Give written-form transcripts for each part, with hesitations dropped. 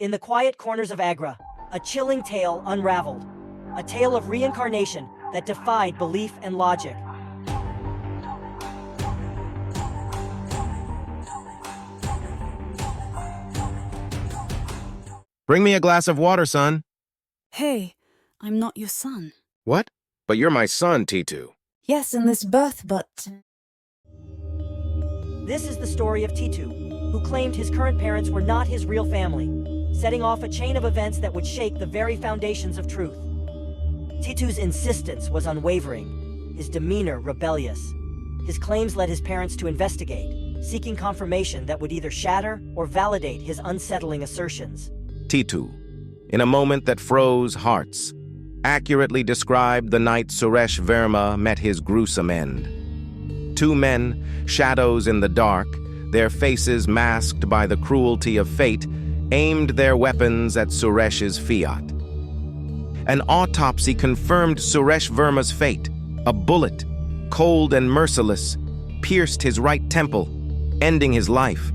In the quiet corners of Agra, a chilling tale unraveled. A tale of reincarnation that defied belief and logic. Bring me a glass of water, son. Hey, I'm not your son. What? But you're my son, Titu. Yes, in this birth, but... This is the story of Titu, who claimed his current parents were not his real family, setting off a chain of events that would shake the very foundations of truth. Titu's insistence was unwavering, his demeanor rebellious. His claims led his parents to investigate, seeking confirmation that would either shatter or validate his unsettling assertions. Titu, in a moment that froze hearts, accurately described the night Suresh Verma met his gruesome end. Two men, shadows in the dark, their faces masked by the cruelty of fate, aimed their weapons at Suresh's fiat. An autopsy confirmed Suresh Verma's fate. A bullet, cold and merciless, pierced his right temple, ending his life.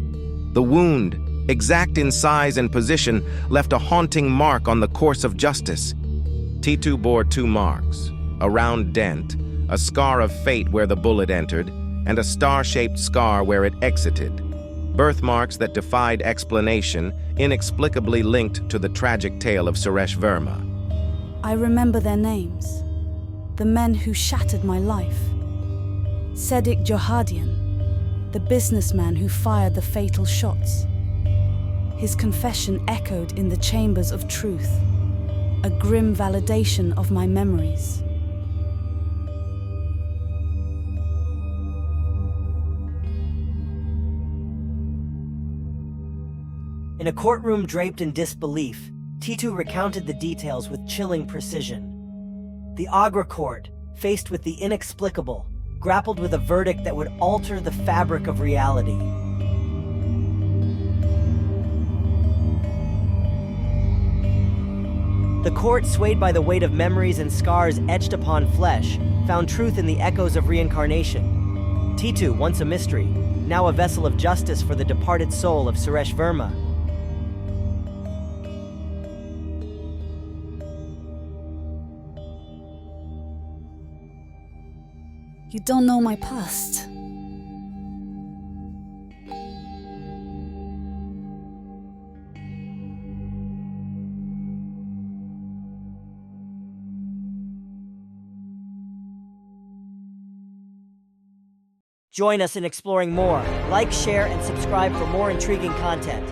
The wound, exact in size and position, left a haunting mark on the course of justice. Titu bore two marks, a round dent, a scar of fate where the bullet entered, and a star-shaped scar where it exited. Birthmarks that defied explanation, inexplicably linked to the tragic tale of Suresh Verma. I remember their names. The men who shattered my life. Sadiq Johadian, the businessman who fired the fatal shots. His confession echoed in the chambers of truth, a grim validation of my memories. In a courtroom draped in disbelief, Titu recounted the details with chilling precision. The Agra court, faced with the inexplicable, grappled with a verdict that would alter the fabric of reality. The court, swayed by the weight of memories and scars etched upon flesh, found truth in the echoes of reincarnation. Titu, once a mystery, now a vessel of justice for the departed soul of Suresh Verma. You don't know my past. Join us in exploring more. Like, share, and subscribe for more intriguing content.